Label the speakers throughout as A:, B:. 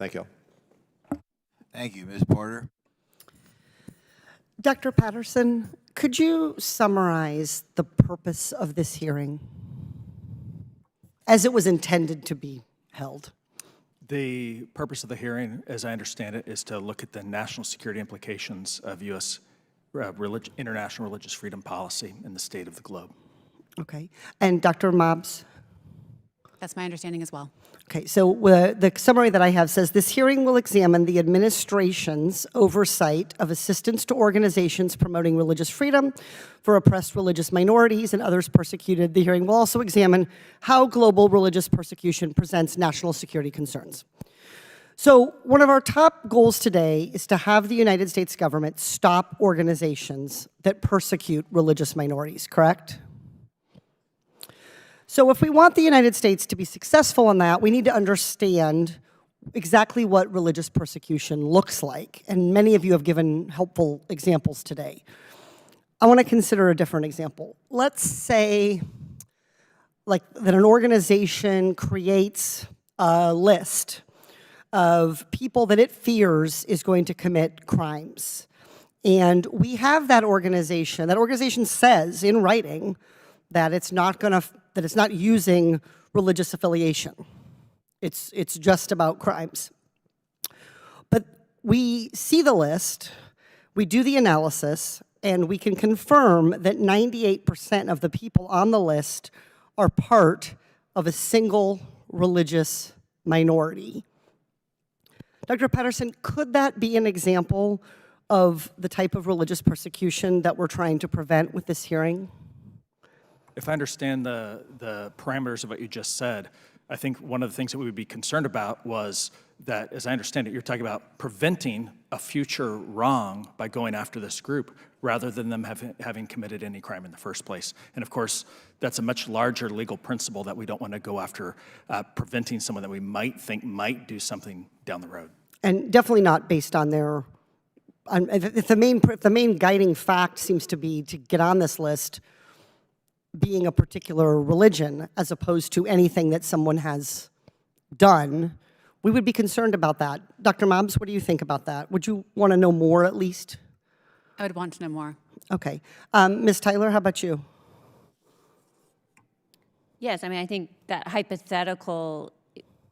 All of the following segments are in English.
A: Thank you.
B: Thank you, Ms. Porter.
C: Dr. Patterson, could you summarize the purpose of this hearing as it was intended to be held?
D: The purpose of the hearing, as I understand it, is to look at the national security implications of U.S. international religious freedom policy in the state of the globe.
C: Okay. And Dr. Mobbs?
E: That's my understanding as well.
C: Okay, so the summary that I have says, this hearing will examine the administration's oversight of assistance to organizations promoting religious freedom for oppressed religious minorities and others persecuted. The hearing will also examine how global religious persecution presents national security concerns. So one of our top goals today is to have the United States government stop organizations that persecute religious minorities, correct? So if we want the United States to be successful in that, we need to understand exactly what religious persecution looks like. And many of you have given helpful examples today. I want to consider a different example. Let's say that an organization creates a list of people that it fears is going to commit crimes. And we have that organization says in writing that it's not using religious affiliation. It's just about crimes. But we see the list, we do the analysis, and we can confirm that 98% of the people on the list are part of a single religious minority. Dr. Patterson, could that be an example of the type of religious persecution that we're trying to prevent with this hearing?
D: If I understand the parameters of what you just said, I think one of the things that we would be concerned about was that, as I understand it, you're talking about preventing a future wrong by going after this group rather than them having committed any crime in the first place. And of course, that's a much larger legal principle that we don't want to go after preventing someone that we might think might do something down the road. And
C: definitely not based on their, if the main guiding fact seems to be to get on this list being a particular religion as opposed to anything that someone has done, we would be concerned about that. Dr. Mobbs, what do you think about that? Would you want to know more at least?
E: I would want to know more.
C: Okay. Ms. Tyler, how about you?
F: Yes, I mean, I think that hypothetical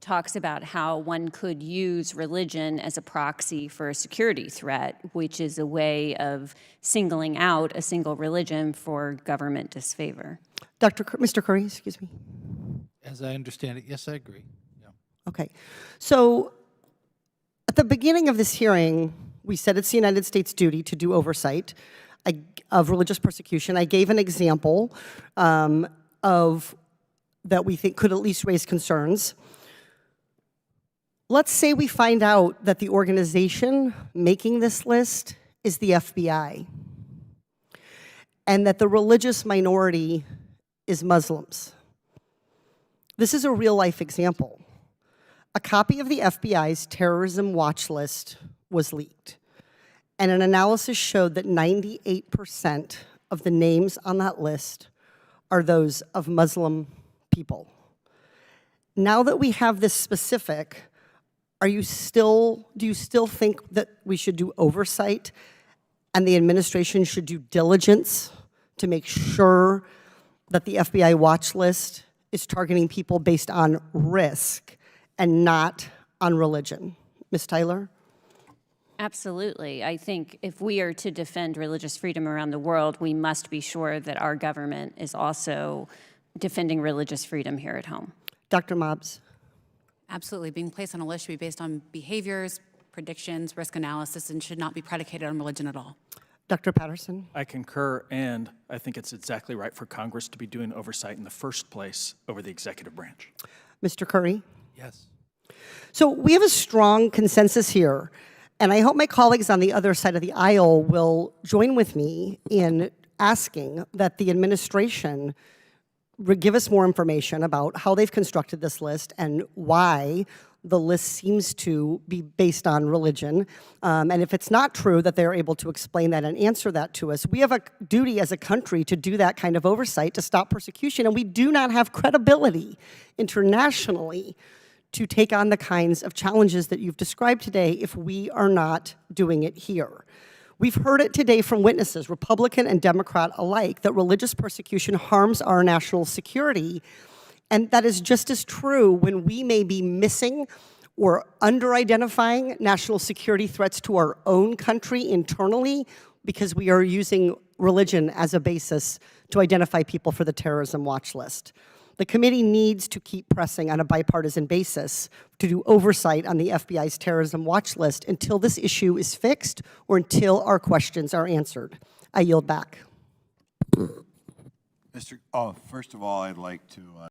F: talks about how one could use religion as a proxy for a security threat, which is a way of singling out a single religion for government disfavor.
C: Mr. Curry, excuse me.
B: As I understand it, yes, I agree. Yeah.
C: Okay. So at the beginning of this hearing, we said it's the United States' duty to do oversight of religious persecution. I gave an example of that we think could at least raise concerns. Let's say we find out that the organization making this list is the FBI, and that the religious minority is Muslims. This is a real-life example. A copy of the FBI's terrorism watch list was leaked, and an analysis showed that 98% of the names on that list are those of Muslim people. Now that we have this specific, do you still think that we should do oversight and the administration should do diligence to make sure that the FBI watch list is targeting people based on risk and not on religion? Ms. Tyler?
F: Absolutely. I think if we are to defend religious freedom around the world, we must be sure that our government is also defending religious freedom here at home.
C: Dr. Mobbs?
E: Absolutely. Being placed on a list should be based on behaviors, predictions, risk analysis, and should not be predicated on religion at all.
C: Dr. Patterson?
D: I concur, and I think it's exactly right for Congress to be doing oversight in the first place over the executive branch.
C: Mr. Curry?
B: Yes.
C: So we have a strong consensus here, and I hope my colleagues on the other side of the aisle will join with me in asking that the administration give us more information about how they've constructed this list and why the list seems to be based on religion. And if it's not true, that they're able to explain that and answer that to us. We have a duty as a country to do that kind of oversight to stop persecution, and we do not have credibility internationally to take on the kinds of challenges that you've described today if we are not doing it here. We've heard it today from witnesses, Republican and Democrat alike, that religious persecution harms our national security. And that is just as true when we may be missing or under-identifying national security threats to our own country internally because we are using religion as a basis to identify people for the terrorism watch list. The committee needs to keep pressing on a bipartisan basis to do oversight on the FBI's terrorism watch list until this issue is fixed or until our questions are answered. I yield back.
A: First of all, I'd like to